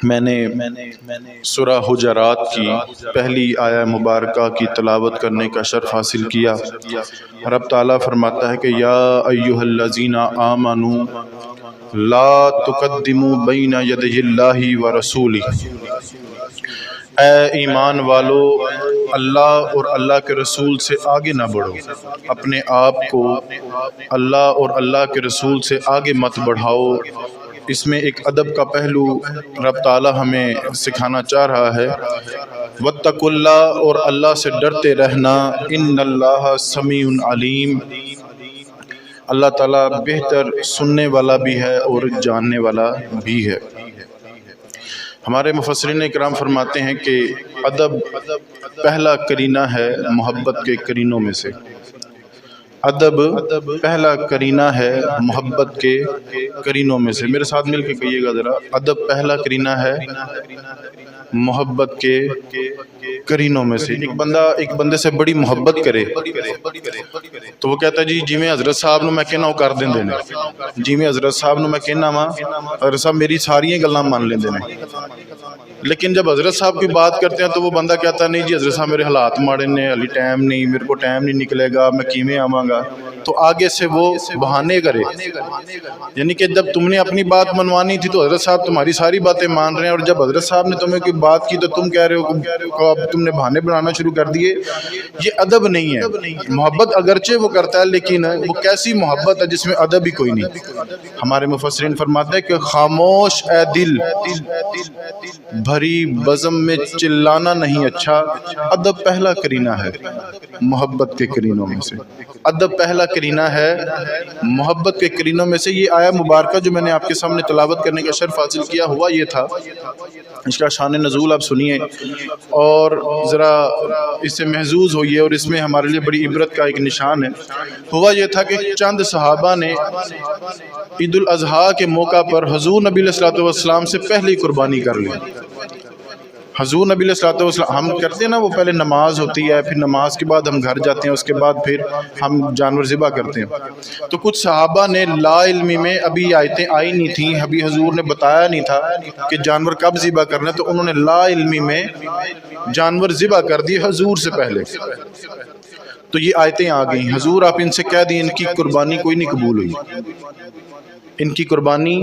میں نے سورہ حجرات کی پہلی آیہ مبارکہ کی تلاوت کرنے کا شرف حاصل کیا۔ رب تعالیٰ فرماتا ہے کہ یا ایھا الذین آمنوا لا تقدموا بین یدی اللہ ورسولہ، اے ایمان والو اللہ اور اللہ کے رسول سے آگے نہ بڑھو، اپنے آپ کو اللہ اور اللہ کے رسول سے آگے مت بڑھاؤ۔ اس میں ایک ادب کا پہلو رب تعالیٰ ہمیں سکھانا چاہ رہا ہے۔ واتقوا اللہ، اور اللہ سے ڈرتے رہنا، ان اللہ سمیع علیم، اللہ تعالیٰ بہتر سننے والا بھی ہے اور جاننے والا بھی ہے۔ ہمارے مفسرین اکرام فرماتے ہیں کہ ادب پہلا قرینہ ہے محبت کے قرینوں میں سے۔ ادب پہلا قرینہ ہے محبت کے قرینوں میں سے۔ میرے ساتھ مل کے کہیے گا ذرا، ادب پہلا قرینہ ہے محبت کے قرینوں میں سے۔ ایک بندے سے بڑی محبت کرے تو وہ کہتا ہے جی میں حضرت صاحب نو میں کہنا وہ کر دیندے نے، جی میں حضرت صاحب نو میں کہنا وا حضرت صاحب میری ساری گلاں مان لیندے نے۔ لیکن جب حضرت صاحب کی بات کرتے ہیں تو وہ بندہ کہتا ہے نہیں جی حضرت صاحب میرے حالات ماڑے نے، علی ٹائم نہیں، میرے کو ٹائم نہیں نکلے گا، میں کیویں آواں گا۔ تو آگے سے وہ بہانے کرے، یعنی کہ جب تم نے اپنی بات منوانی تھی تو حضرت صاحب تمہاری ساری باتیں مان رہے ہیں، اور جب حضرت صاحب نے تمہیں کوئی بات کی تو تم کہہ رہے ہو کہ اب تم نے بہانے بنانا شروع کر دیے۔ یہ ادب نہیں ہے۔ محبت اگرچہ وہ کرتا ہے لیکن وہ کیسی محبت ہے جس میں ادب ہی کوئی نہیں۔ ہمارے مفسرین فرماتے ہیں کہ خاموش اے دل، بھری بزم میں چلانا نہیں اچھا۔ ادب پہلا قرینہ ہے محبت کے قرینوں میں سے۔ ادب پہلا قرینہ ہے محبت کے قرینوں میں سے۔ یہ آیہ مبارکہ جو میں نے آپ کے سامنے تلاوت کرنے کا شرف حاصل کیا ہوا یہ تھا، اس کا شان نزول آپ سنیے اور ذرا اس سے محظوظ ہوئیے، اور اس میں ہمارے لیے بڑی عبرت کا ایک نشان ہے۔ ہوا یہ تھا کہ چند صحابہ نے عید الاضحیٰ کے موقع پر حضور نبی علیہ السلام سے پہلے قربانی کر لی۔ حضور نبی علیہ السلام، ہم کرتے ہیں نا وہ پہلے نماز ہوتی ہے، پھر نماز کے بعد ہم گھر جاتے ہیں، اس کے بعد پھر ہم جانور ذبح کرتے ہیں۔ تو کچھ صحابہ نے لا علمی میں، ابھی آیتیں آئی نہیں تھیں، ابھی حضور نے بتایا نہیں تھا کہ جانور کب ذبح کرنا ہے، تو انہوں نے لا علمی میں جانور ذبح کر دیے حضور سے پہلے۔ تو یہ آیتیں آ گئیں، حضور آپ ان سے کہہ دیں ان کی قربانی کوئی نہیں قبول ہوئی، ان کی قربانی۔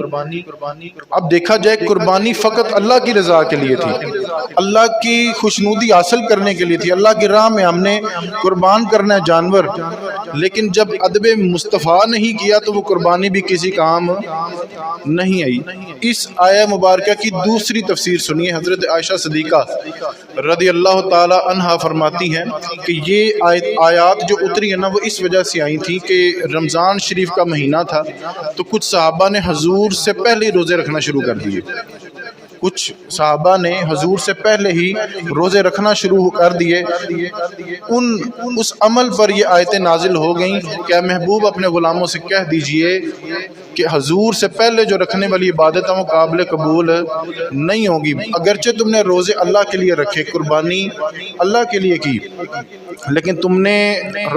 اب دیکھا جائے قربانی فقط اللہ کی رضا کے لیے تھی، اللہ کی خوشنودی حاصل کرنے کے لیے تھی، اللہ کی راہ میں ہم نے قربان کرنا ہے جانور۔ لیکن جب ادب مصطفیٰ نہیں کیا تو وہ قربانی بھی کسی کام نہیں آئی۔ اس آیہ مبارکہ کی دوسری تفسیر سنیے۔ حضرت عائشہ صدیقہ رضی اللہ تعالی عنہا فرماتی ہیں کہ یہ آیات جو اتری ہیں نا وہ اس وجہ سے آئی تھی کہ رمضان شریف کا مہینہ تھا، تو کچھ صحابہ نے حضور سے پہلے روزے رکھنا شروع کر دیے۔ کچھ صحابہ نے حضور سے پہلے ہی روزے رکھنا شروع کر دیے۔ اس عمل پر یہ آیتیں نازل ہو گئیں کہ اے محبوب اپنے غلاموں سے کہہ دیجئے کہ حضور سے پہلے جو رکھنے والی عبادت ہے وہ قابل قبول نہیں ہوگی۔ اگرچہ تم نے روزے اللہ کے لیے رکھے، قربانی اللہ کے لیے کی، لیکن تم نے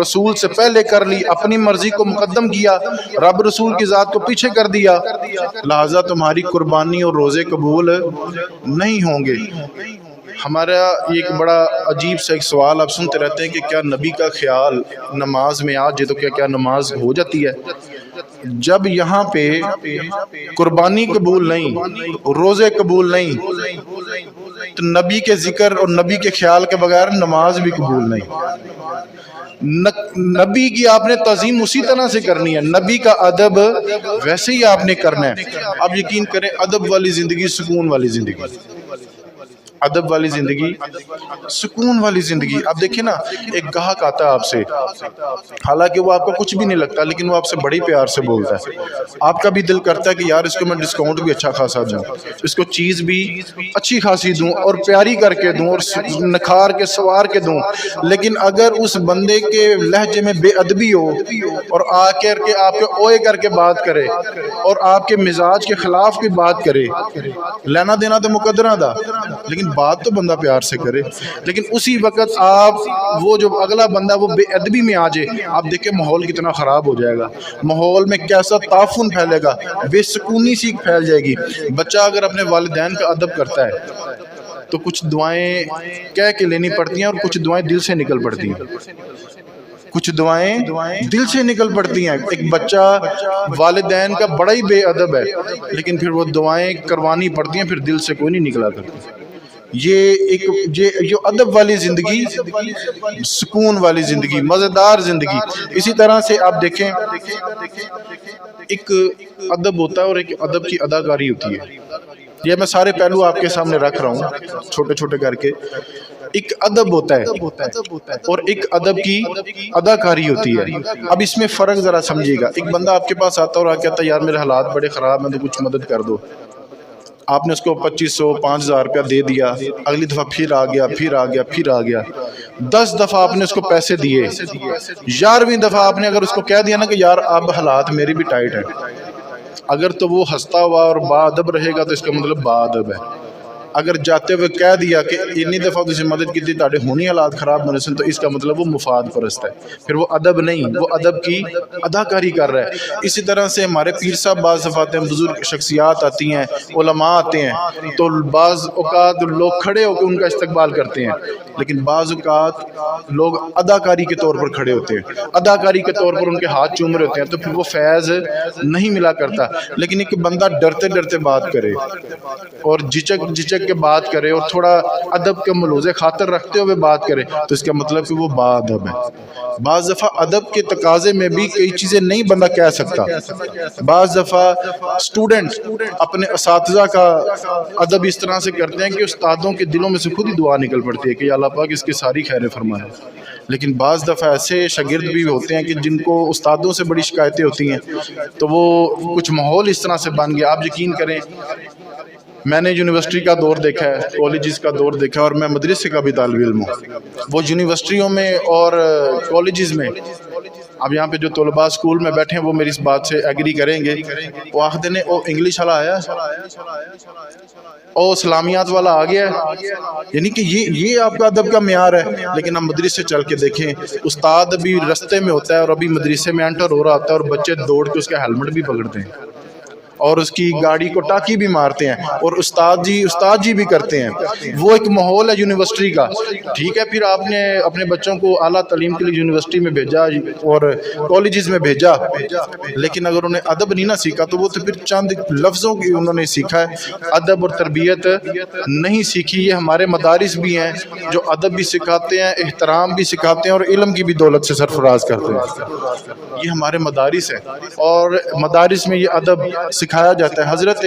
رسول سے پہلے کر لی، اپنی مرضی کو مقدم کیا، رب رسول کی ذات کو پیچھے کر دیا، لہذا تمہاری قربانی اور روزے قبول نہیں ہوں گے۔ ہمارا ایک بڑا عجیب سا ایک سوال آپ سنتے رہتے ہیں کہ کیا نبی کا خیال نماز میں آ جائے تو کیا نماز ہو جاتی ہے؟ جب یہاں پہ قربانی قبول نہیں، روزے قبول نہیں، تو نبی کے ذکر اور نبی کے خیال کے بغیر نماز بھی قبول نہیں۔ نبی کی آپ نے تعظیم اسی طرح سے کرنی ہے، نبی کا ادب ویسے ہی آپ نے کرنا ہے۔ آپ یقین کریں ادب والی زندگی سکون والی زندگی، ادب والی زندگی سکون والی زندگی۔ آپ دیکھیں نا ایک گاہک آتا ہے آپ سے، حالانکہ وہ آپ کو کچھ بھی نہیں لگتا لیکن وہ آپ سے بڑی پیار سے بولتا ہے، آپ کا بھی دل کرتا ہے کہ یار اس کو میں ڈسکاؤنٹ بھی اچھا خاصا دوں، اس کو چیز بھی اچھی خاصی دوں اور پیاری کر کے دوں اور نکھار کے سوار کے دوں۔ لیکن اگر اس بندے کے لہجے میں بے ادبی ہو اور آ کر کے آپ کے اوئے کر کے بات کرے اور آپ کے مزاج کے خلاف کی بات کرے، لینا دینا تو مقدرہ دا، لیکن بات تو بندہ پیار سے کرے. لیکن اسی وقت آپ وہ جو اگلا بندہ وہ بے ادبی میں آ جائے، آپ دیکھیں ماحول کتنا خراب ہو جائے گا، ماحول میں کیسا تعفن پھیلے گا، بے سکونی سی پھیل جائے گی. بچہ اگر اپنے والدین کا ادب کرتا ہے تو کچھ دعائیں کہہ کے لینی پڑتی ہیں اور کچھ دعائیں دل سے نکل پڑتی ہیں. کچھ دعائیں دل سے نکل پڑتی ہیں. ایک بچہ والدین کا بڑا ہی بے ادب ہے لیکن پھر وہ دعائیں کروانی پڑتی ہیں، پھر دل سے کوئی نہیں نکلا کرتی. یہ ادب والی زندگی، سکون والی زندگی، مزیدار زندگی. اسی طرح سے آپ دیکھیں ایک ادب ہوتا ہے اور ایک ادب کی اداکاری ہوتی ہے. یہ میں سارے پہلو آپ کے سامنے رکھ رہا ہوں چھوٹے چھوٹے کر کے. ایک ادب ہوتا ہے اور ایک ادب کی اداکاری ہوتی ہے. اب اس میں فرق ذرا سمجھیے گا. ایک بندہ آپ کے پاس آتا اور کہتا ہے یار میرے حالات بڑے خراب ہیں تو کچھ مدد کر دو. آپ نے اس کو 2500 5000 روپیہ دے دیا، اگلی دفعہ پھر آ گیا، پھر آ گیا، پھر آ گیا. 10 دفعہ آپ نے اس کو پیسے دیے، 11ویں دفعہ آپ نے اگر اس کو کہہ دیا نا کہ یار اب حالات میری بھی ٹائٹ ہے، اگر تو وہ ہنستا ہوا اور با ادب رہے گا تو اس کا مطلب با ادب ہے. اگر جاتے ہوئے کہہ دیا کہ اتنی دفعہ تجھے مدد کی تھی تاڑے ہونی حالات خراب بنے سن، تو اس کا مطلب وہ مفاد پرست ہے. پھر وہ ادب نہیں، وہ ادب کی اداکاری کر رہا ہے. اسی طرح سے ہمارے پیر صاحب بعض دفعات ہیں، بزرگ شخصیات آتی ہیں، علماء آتے ہیں، تو بعض اوقات لوگ کھڑے ہو کے ان کا استقبال کرتے ہیں، لیکن بعض اوقات لوگ اداکاری کے طور پر کھڑے ہوتے ہیں، اداکاری کے طور پر ان کے ہاتھ چوم رہے ہوتے ہیں، تو پھر وہ فیض نہیں ملا کرتا. لیکن ایک بندہ ڈرتے ڈرتے بات کرے اور جھجک کے بات کرے اور تھوڑا ادب کے ملوزے خاطر رکھتے ہوئے بات کرے تو اس کا مطلب کہ وہ با ادب ہے. بعض دفعہ ادب کے تقاضے میں بھی کئی چیزیں نہیں بندہ کہہ سکتا. بعض دفعہ اسٹوڈنٹ اپنے اساتذہ کا ادب اس طرح سے کرتے ہیں کہ استادوں کے دلوں میں سے خود ہی دعا نکل پڑتی ہے کہ یا اللہ پاک اس کی ساری خیریں فرمائے. لیکن بعض دفعہ ایسے شاگرد بھی ہوتے ہیں کہ جن کو استادوں سے بڑی شکایتیں ہوتی ہیں، تو وہ کچھ ماحول اس طرح سے بن گیا. آپ یقین کریں میں نے یونیورسٹی کا دور دیکھا ہے، کالجز کا دور دیکھا ہے، اور میں مدرسے کا بھی طالب علم ہوں. وہ یونیورسٹیوں میں اور کالجز میں، اب یہاں پہ جو طلباء اسکول میں بیٹھے ہیں وہ میری اس بات سے ایگری کریں گے. وہ آخر نے او انگلش والا آیا، او اسلامیات والا آ گیا ہے، یعنی کہ یہ آپ کا ادب کا معیار ہے. لیکن ہم مدرسے چل کے دیکھیں، استاد ابھی رستے میں ہوتا ہے اور ابھی مدرسے میں انٹر ہو رہا ہوتا ہے اور بچے دوڑ کے اس کا ہیلمٹ بھی پکڑتے ہیں اور اس کی گاڑی کو ٹاکی بھی مارتے ہیں، اور استاد جی بھی کرتے ہیں. وہ ایک ماحول ہے یونیورسٹی کا. ٹھیک ہے، پھر آپ نے اپنے بچوں کو اعلیٰ تعلیم کے لیے یونیورسٹی میں بھیجا اور کالجز میں بھیجا، لیکن اگر انہیں ادب نہیں نہ سیکھا تو وہ تو پھر چند لفظوں کی انہوں نے سیکھا ہے، ادب اور تربیت نہیں سیکھی. یہ ہمارے مدارس بھی ہیں جو ادب بھی سکھاتے ہیں، احترام بھی سکھاتے ہیں اور علم کی بھی دولت سے سرفراز کرتے ہیں. یہ ہمارے مدارس ہیں اور مدارس میں یہ ادب سکھایا جاتا ہے. حضرت